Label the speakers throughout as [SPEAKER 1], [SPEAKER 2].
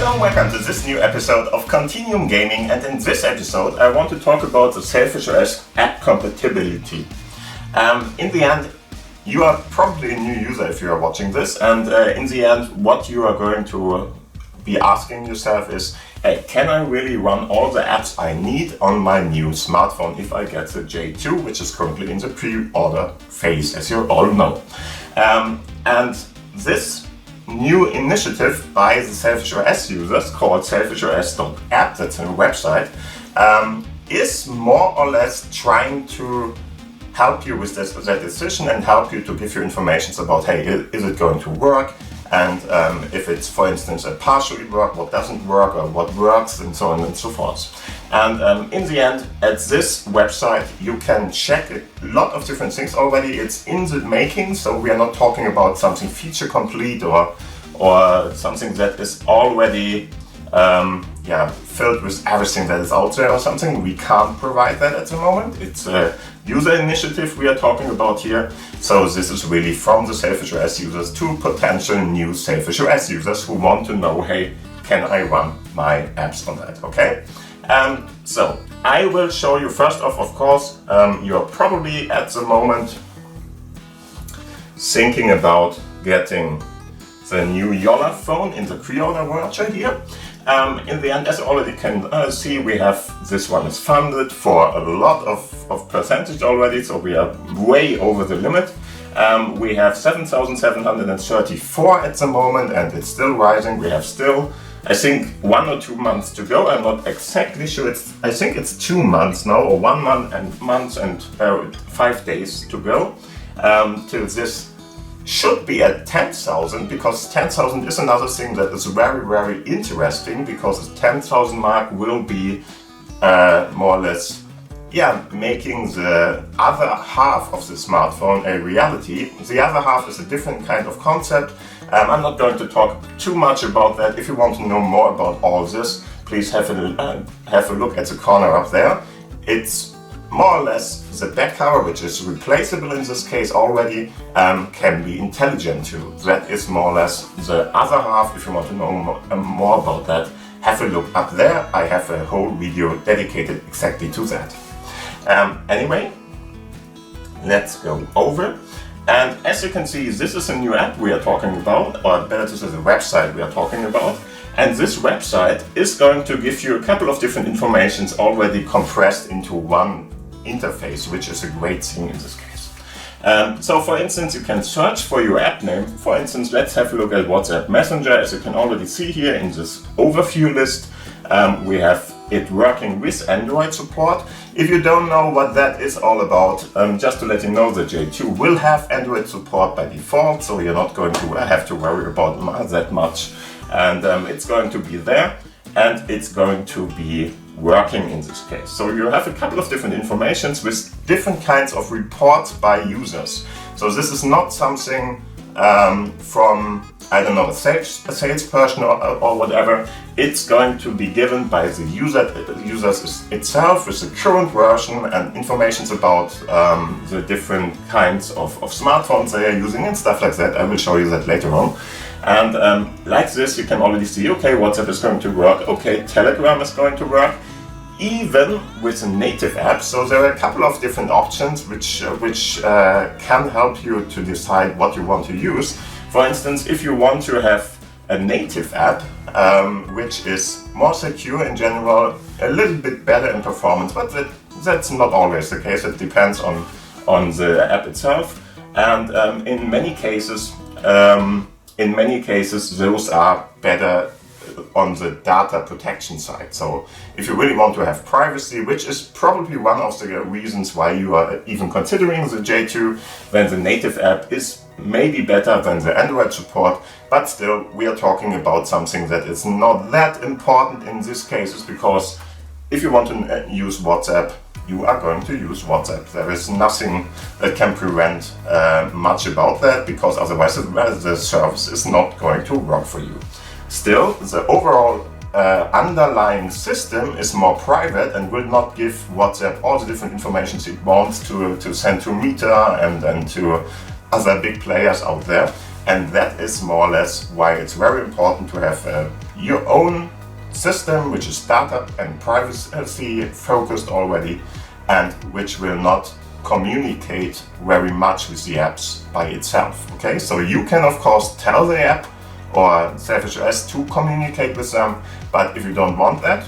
[SPEAKER 1] Hello and welcome to this new episode of Continuum Gaming, and in this episode I want to talk about the Sailfish OS App Compatibility. In the end, you are probably a new user if you are watching this, and in the end what you are going to be asking yourself is, hey, can I really run all the apps I need on my new smartphone if I get the J2, which is currently in the pre-order phase, as you all know. And this new initiative by the Sailfish OS users, called sailfishos.app, that's a website, is more or less trying to help you with that decision and help you to give you information about, hey, is it going to work? And if it's, for instance, a partially work, what doesn't work, or what works, and so on and so forth. And in the end, at this website, you can check a lot of different things already. It's in the making, so we are not talking about something feature complete or something that is already filled with everything that is out there or something. We can't provide that at the moment. It's a user initiative we are talking about here. So this is really from the Sailfish OS users to potential new Sailfish OS users who want to know, hey, can I run my apps on that, okay? So I will show you first off, of course, you're probably at the moment thinking about getting the new Jolla Phone in the pre-order voucher here. In the end, as you already can see, we have this one is funded for a lot of percentage already, so we are way over the limit. We have 7,734 at the moment, and it's still rising. We have still, I think, 1 or 2 months to go. I'm not exactly sure. I think it's 2 months now, or 1 month and 5 days to go till this should be at 10,000, because 10,000 is another thing that is very, very interesting, because the 10,000 mark will be more or less making the other half of the smartphone a reality. The other half is a different kind of concept. I'm not going to talk too much about that. If you want to know more about all this, please have a look at the corner up there. It's more or less the back cover, which is replaceable in this case already, can be intelligent too. That is more or less the other half. If you want to know more about that, have a look up there. I have a whole video dedicated exactly to that. Anyway, let's go over. And as you can see, this is a new app we are talking about, or better to say the website we are talking about. And this website is going to give you a couple of different informations already compressed into one interface, which is a great thing in this case. So for instance, you can search for your app name. For instance, let's have a look at WhatsApp Messenger. As you can already see here in this overview list, we have it working with Android support. If you don't know what that is all about, just to let you know, the J2 will have Android support by default, so you're not going to have to worry about that much. And it's going to be there, and it's going to be working in this case. So you have a couple of different informations with different kinds of reports by users. So this is not something from, I don't know, a salesperson or whatever. It's going to be given by the users itself with the current version and informations about the different kinds of smartphones they are using and stuff like that. I will show you that later on. And like this, you can already see, okay, WhatsApp is going to work, okay, Telegram is going to work, even with a native app. So there are a couple of different options which can help you to decide what you want to use. For instance, if you want to have a native app, which is more secure in general, a little bit better in performance, but that's not always the case. It depends on the app itself. And in many cases, those are better on the data protection side. So if you really want to have privacy, which is probably one of the reasons why you are even considering the J2, then the native app is maybe better than the Android support. But still, we are talking about something that is not that important in this case, because if you want to use WhatsApp, you are going to use WhatsApp. There is nothing that can prevent much about that, because otherwise the service is not going to work for you. Still, the overall underlying system is more private and will not give WhatsApp all the different information it wants to send to Meta and to other big players out there. And that is more or less why it's very important to have your own system, which is data and privacy focused already, and which will not communicate very much with the apps by itself. Okay, so you can of course tell the app or Sailfish OS to communicate with them, but if you don't want that,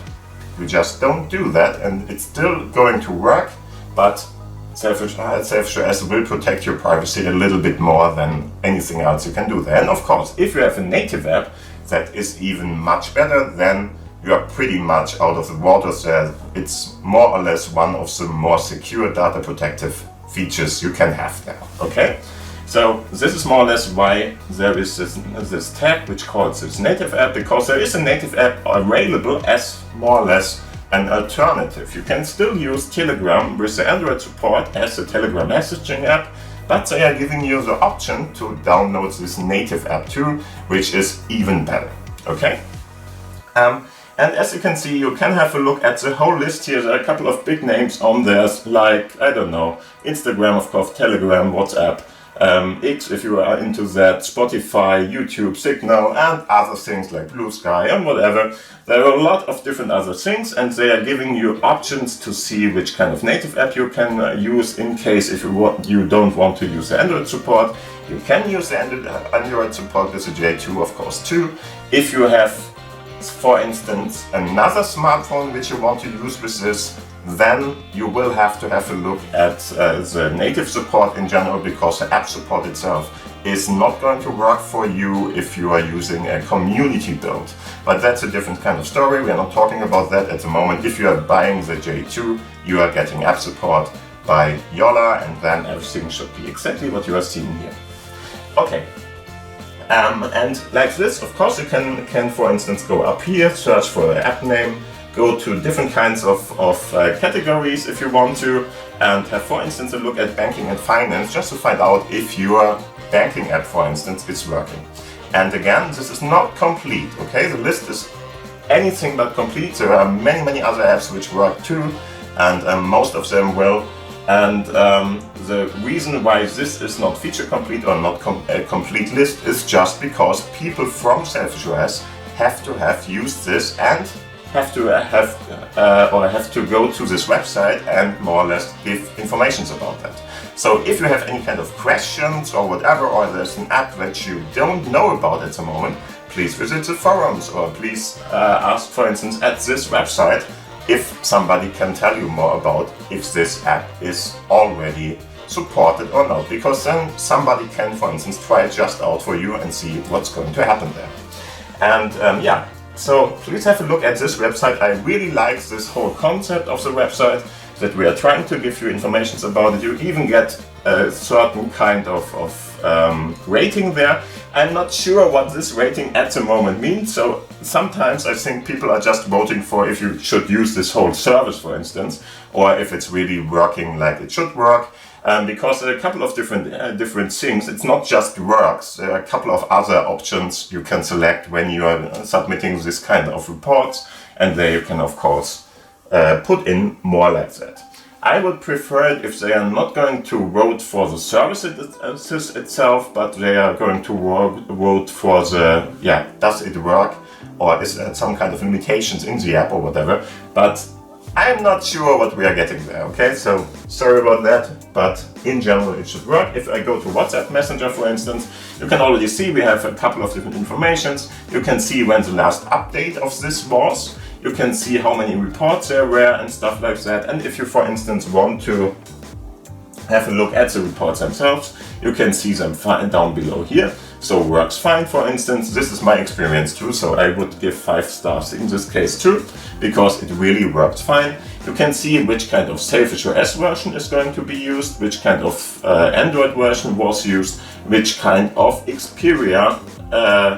[SPEAKER 1] you just don't do that, and it's still going to work, but Sailfish OS will protect your privacy a little bit more than anything else you can do there. And of course, if you have a native app that is even much better, then you are pretty much out of the water there. It's more or less one of the more secure data protective features you can have there. Okay? So this is more or less why there is this tag which calls this native app, because there is a native app available as more or less an alternative. You can still use Telegram with the Android support as a Telegram messaging app, but they are giving you the option to download this native app too, which is even better. Okay? And as you can see, you can have a look at the whole list here. There are a couple of big names on there, like, I don't know, Instagram, of course, Telegram, WhatsApp, X if you are into that, Spotify, YouTube, Signal, and other things like Blue Sky and whatever. There are a lot of different other things, and they are giving you options to see which kind of native app you can use in case if you don't want to use the Android support. You can use the Android support with the J2, of course, too. If you have, for instance, another smartphone which you want to use with this, then you will have to have a look at the native support in general, because the app support itself is not going to work for you if you are using a community build. But that's a different kind of story. We are not talking about that at the moment. If you are buying the J2, you are getting app support by Jolla, and then everything should be exactly what you are seeing here. Okay. And like this, of course, you can for instance go up here, search for the app name, go to different kinds of categories if you want to, and have, for instance, a look at banking and finance, just to find out if your banking app, for instance, is working. And again, this is not complete, okay? The list is anything but complete. There are many other apps which work too, and most of them will. And the reason why this is not feature complete or not a complete list is just because people from Sailfish OS have to have used this and have to go to this website and more or less give information about that. So if you have any kind of questions or whatever, or there's an app that you don't know about at the moment, please visit the forums, or please ask, for instance, at this website if somebody can tell you more about if this app is already supported or not, because then somebody can, for instance, try it just out for you and see what's going to happen there. And yeah, so please have a look at this website. I really like this whole concept of the website, that we are trying to give you information about it. You even get a certain kind of rating there. I'm not sure what this rating at the moment means, so sometimes I think people are just voting for if you should use this whole service, for instance, or if it's really working like it should work. Because there are a couple of different things. It's not just works. There are a couple of other options you can select when you are submitting this kind of reports, and there you can of course put in more like that. I would prefer it if they are not going to vote for the service itself, but they are going to vote for the, does it work, or is there some kind of limitations in the app or whatever. But I'm not sure what we are getting there, okay? So sorry about that, but in general it should work. If I go to WhatsApp Messenger, for instance, you can already see we have a couple of different informations. You can see when the last update of this was. You can see how many reports there were and stuff like that. And if you, for instance, want to have a look at the reports themselves, you can see them down below here. So works fine, for instance. This is my experience too, so I would give 5 stars in this case too, because it really worked fine. You can see which kind of Sailfish OS version is going to be used, which kind of Android version was used, which kind of Xperia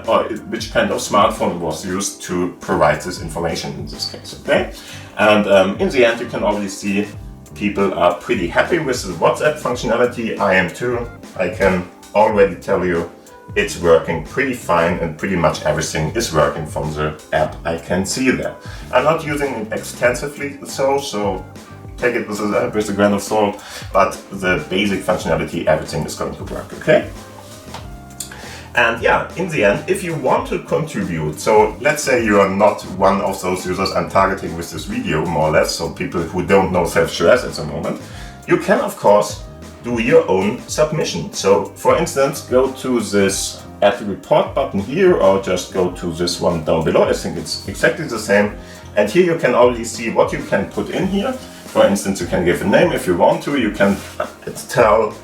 [SPEAKER 1] or which kind of smartphone was used to provide this information in this case, okay? And in the end, you can already see people are pretty happy with the WhatsApp functionality. I am too. I can already tell you it's working pretty fine, and pretty much everything is working from the app I can see there. I'm not using it extensively so take it with a grain of salt, but the basic functionality, everything is going to work, okay? And yeah, in the end, if you want to contribute, so let's say you are not one of those users I'm targeting with this video, more or less, so people who don't know Sailfish OS at the moment, you can of course do your own submission. So for instance, go to this add the report button here, or just go to this one down below. I think it's exactly the same. And here you can already see what you can put in here. For instance, you can give a name if you want to. You can tell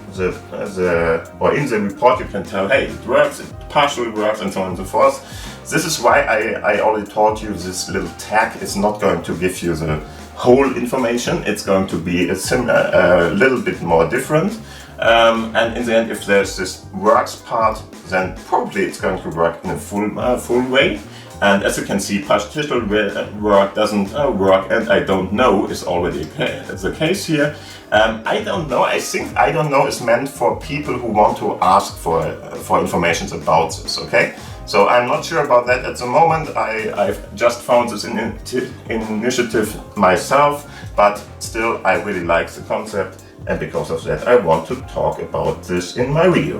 [SPEAKER 1] or in the report you can tell, hey, it works, it partially works, and so on and so forth. This is why I already told you this little tag is not going to give you the whole information. It's going to be a little bit more different. And in the end, if there's this works part, then probably it's going to work in a full way. And as you can see, partial work doesn't work, and I don't know is already the case here. I don't know. I think I don't know is meant for people who want to ask for information about this. Okay, so I'm not sure about that at the moment. I've just found this initiative myself, but still I really like the concept, and because of that I want to talk about this in my video.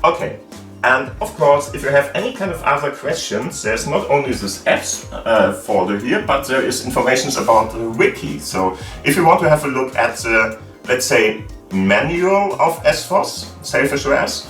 [SPEAKER 1] Okay. And of course, if you have any kind of other questions, there's not only this apps folder here, but there is information about the wiki. So if you want to have a look at the, let's say, manual of SFOS, Sailfish OS,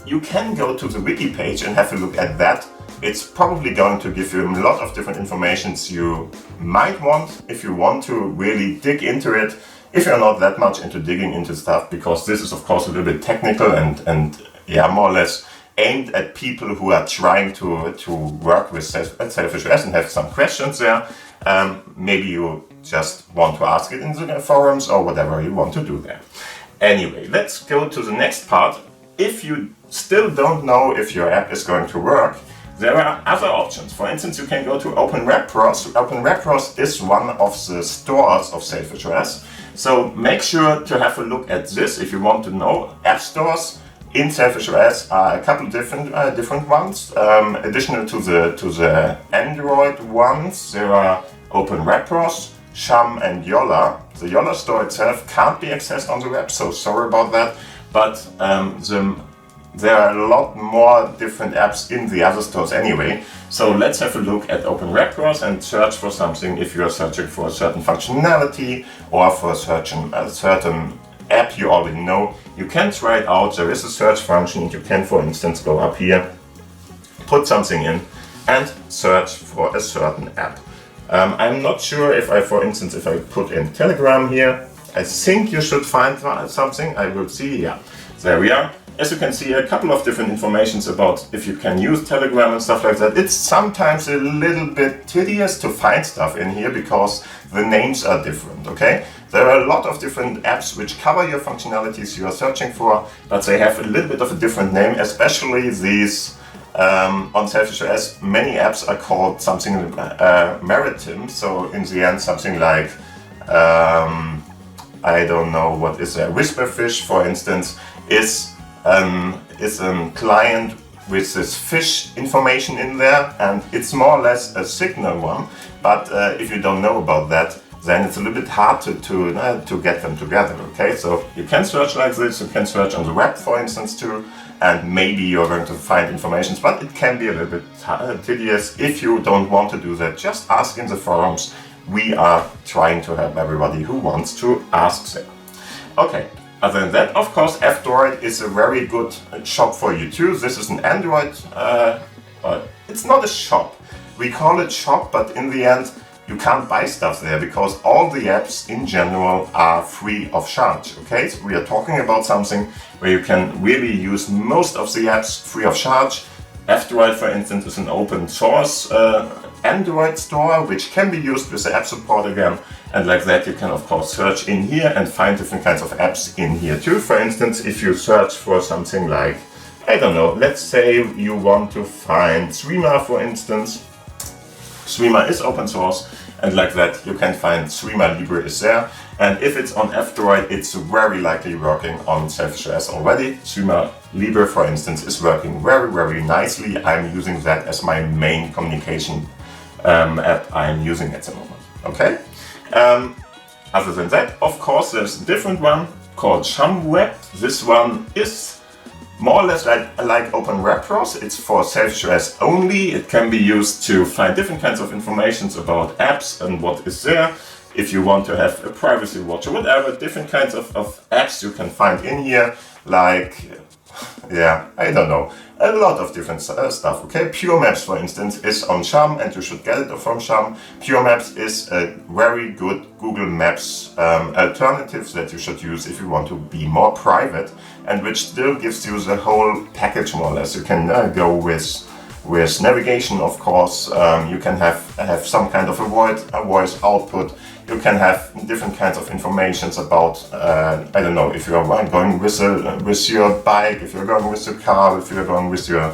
[SPEAKER 1] you can go to the wiki page and have a look at that. It's probably going to give you a lot of different informations you might want if you want to really dig into it. If you're not that much into digging into stuff, because this is of course a little bit technical and yeah, more or less aimed at people who are trying to work with Sailfish OS and have some questions there. Maybe you just want to ask it in the forums or whatever you want to do there. Anyway, let's go to the next part. If you still don't know if your app is going to work, there are other options. For instance, you can go to OpenWebPros. OpenWebPros is one of the stores of Sailfish OS. So make sure to have a look at this if you want to know. App stores in Sailfish OS are a couple of different ones. Additional to the Android ones, there are OpenWebPros, Sham, and Jolla. The Jolla store itself can't be accessed on the web, so sorry about that. But there are a lot more different apps in the other stores anyway. So let's have a look at OpenWebPros and search for something if you are searching for a certain functionality or for a certain app you already know. You can try it out. There is a search function, and you can, for instance, go up here, put something in, and search for a certain app. I'm not sure if for instance, if I put in Telegram here, I think you should find something. I will see. Yeah, there we are. As you can see, a couple of different informations about if you can use Telegram and stuff like that. It's sometimes a little bit tedious to find stuff in here because the names are different, okay? There are a lot of different apps which cover your functionalities you are searching for, but they have a little bit of a different name, especially these on Sailfish OS. Many apps are called something maritime, so in the end something like, I don't know, what is there? Whisperfish, for instance, is a client with this fish information in there, and it's more or less a signal one. But if you don't know about that, then it's a little bit hard to get them together. Okay, so you can search like this. You can search on the web, for instance, too, and maybe you're going to find information. But it can be a little bit tedious. If you don't want to do that, just ask in the forums. We are trying to help everybody who wants to ask them. Okay. Other than that, of course, F-Droid is a very good shop for you too. This is an Android, it's not a shop. We call it shop, but in the end, you can't buy stuff there because all the apps in general are free of charge, okay? So we are talking about something where you can really use most of the apps free of charge. F-Droid, for instance, is an open source Android store, which can be used with the app support again. And like that, you can of course search in here and find different kinds of apps in here too. For instance, if you search for something like, I don't know, let's say you want to find Streamer, for instance. Streamer is open source, and like that, you can find Streamer Libre is there. And if it's on F-Droid, it's very likely working on Sailfish OS already. Streamer Libre, for instance, is working very, very nicely. I'm using that as my main communication app I'm using at the moment. Okay. Other than that, of course, there's a different one called ShamWeb. This one is more or less like Open Web Browser. It's for Sailfish OS only. It can be used to find different kinds of information about apps and what is there. If you want to have a privacy watch or whatever, different kinds of apps you can find in here, like, yeah, I don't know, a lot of different stuff, okay? Pure Maps, for instance, is on Sham, and you should get it from Sham. Pure Maps is a very good Google Maps alternative that you should use if you want to be more private, and which still gives you the whole package more or less. You can go with navigation, of course. You can have some kind of a voice output. You can have different kinds of informations about, I don't know, if you are going with your bike, if you're going with your car, if you're going with your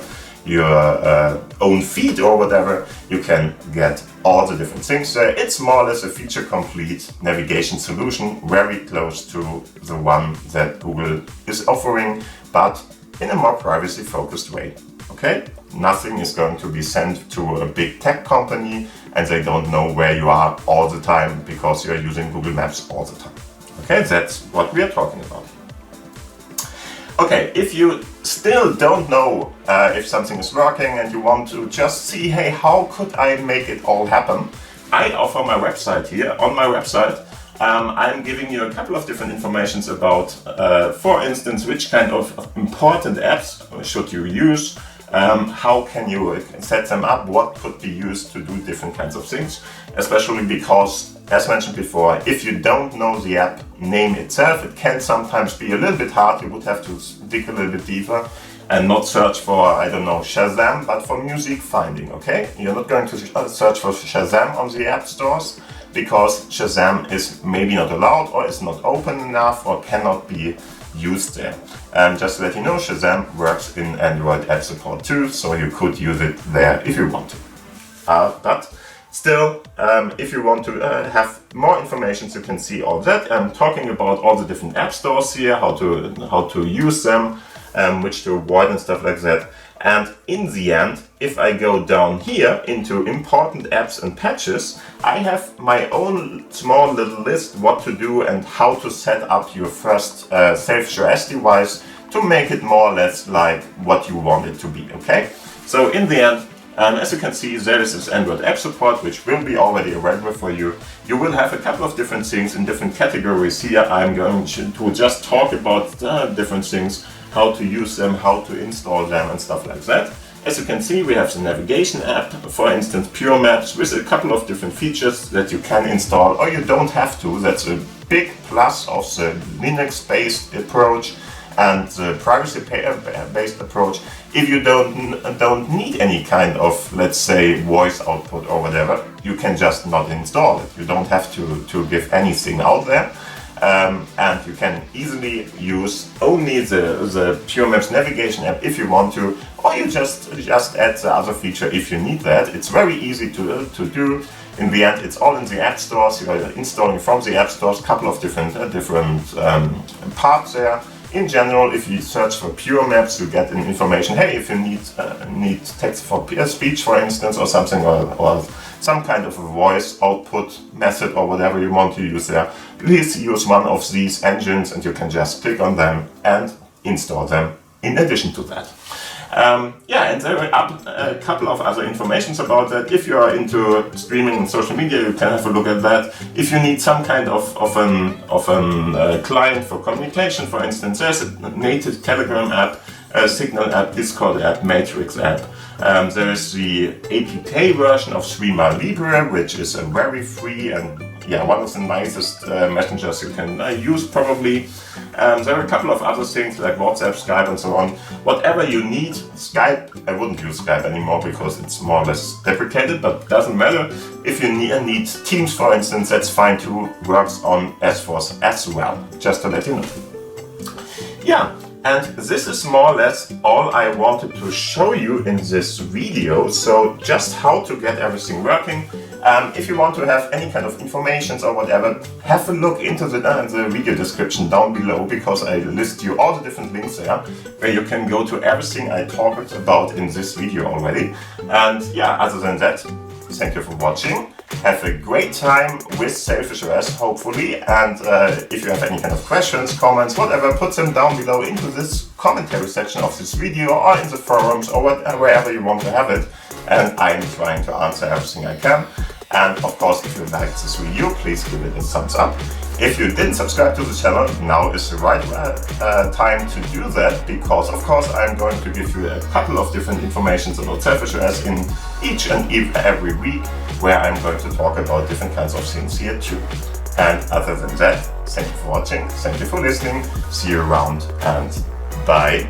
[SPEAKER 1] own feet or whatever, you can get all the different things there. It's more or less a feature-complete navigation solution, very close to the one that Google is offering, but in a more privacy-focused way, okay? Nothing is going to be sent to a big tech company and they don't know where you are all the time because you're using Google Maps all the time. Okay, that's what we are talking about. Okay, if you still don't know if something is working and you want to just see, hey, how could I make it all happen? I offer my website here. On my website, I'm giving you a couple of different informations about, for instance, which kind of important apps should you use. How can you set them up? What could be used to do different kinds of things? Especially because, as mentioned before, if you don't know the app name itself, it can sometimes be a little bit hard. You would have to dig a little bit deeper and not search for, I don't know, Shazam, but for music finding, okay? You're not going to search for Shazam on the app stores because Shazam is maybe not allowed or is not open enough or cannot be used there. Just to let you know, Shazam works in Android App Support too, so you could use it there if you want to. But still, if you want to have more information, you can see all that. I'm talking about all the different app stores here, how to use them, which to avoid and stuff like that. And in the end, if I go down here into important apps and patches, I have my own small little list what to do and how to set up your first Sailfish OS device to make it more or less like what you want it to be, okay? So in the end, as you can see, there is this Android App Support, which will be already available for you. You will have a couple of different things in different categories here. I'm going to just talk about different things, how to use them, how to install them and stuff like that. As you can see, we have the navigation app, for instance, Pure Maps, with a couple of different features that you can install or you don't have to. That's a big plus of the Linux-based approach and the privacy-based approach. If you don't need any kind of, let's say, voice output or whatever, you can just not install it. You don't have to give anything out there. And you can easily use only the Pure Maps navigation app if you want to, or you just add the other feature if you need that. It's very easy to do. In the end, it's all in the app stores. You are installing from the app stores, a couple of different parts there. In general, if you search for Pure Maps, you get information. Hey, if you need text for speech, for instance, or something, or some kind of a voice output method or whatever you want to use there, please use one of these engines and you can just click on them and install them in addition to that. Yeah, and there are a couple of other informations about that. If you are into streaming and social media, you can have a look at that. If you need some kind of an client for communication, for instance, there's a native Telegram app, a Signal app, Discord app, Matrix app. There is the APK version of Streamer Libre, which is a very free and one of the nicest messengers you can use probably. There are a couple of other things like WhatsApp, Skype and so on. Whatever you need, Skype, I wouldn't use Skype anymore because it's more or less deprecated, but doesn't matter. If you need Teams, for instance, that's fine too, works on SFOS as well, just to let you know. Yeah. And this is more or less all I wanted to show you in this video. So just how to get everything working. If you want to have any kind of information or whatever, have a look into the video description down below, because I list you all the different links there where you can go to everything I talked about in this video already. And yeah, other than that, thank you for watching. Have a great time with Sailfish OS, hopefully. And if you have any kind of questions, comments, whatever, put them down below into this commentary section of this video or in the forums or wherever you want to have it. And I'm trying to answer everything I can. And of course, if you liked this video, please give it a thumbs up. If you didn't subscribe to the channel, now is the right time to do that, because of course I'm going to give you a couple of different informations about Sailfish OS in each and every week, where I'm going to talk about different kinds of things here too. And other than that, thank you for watching, thank you for listening, see you around, and bye.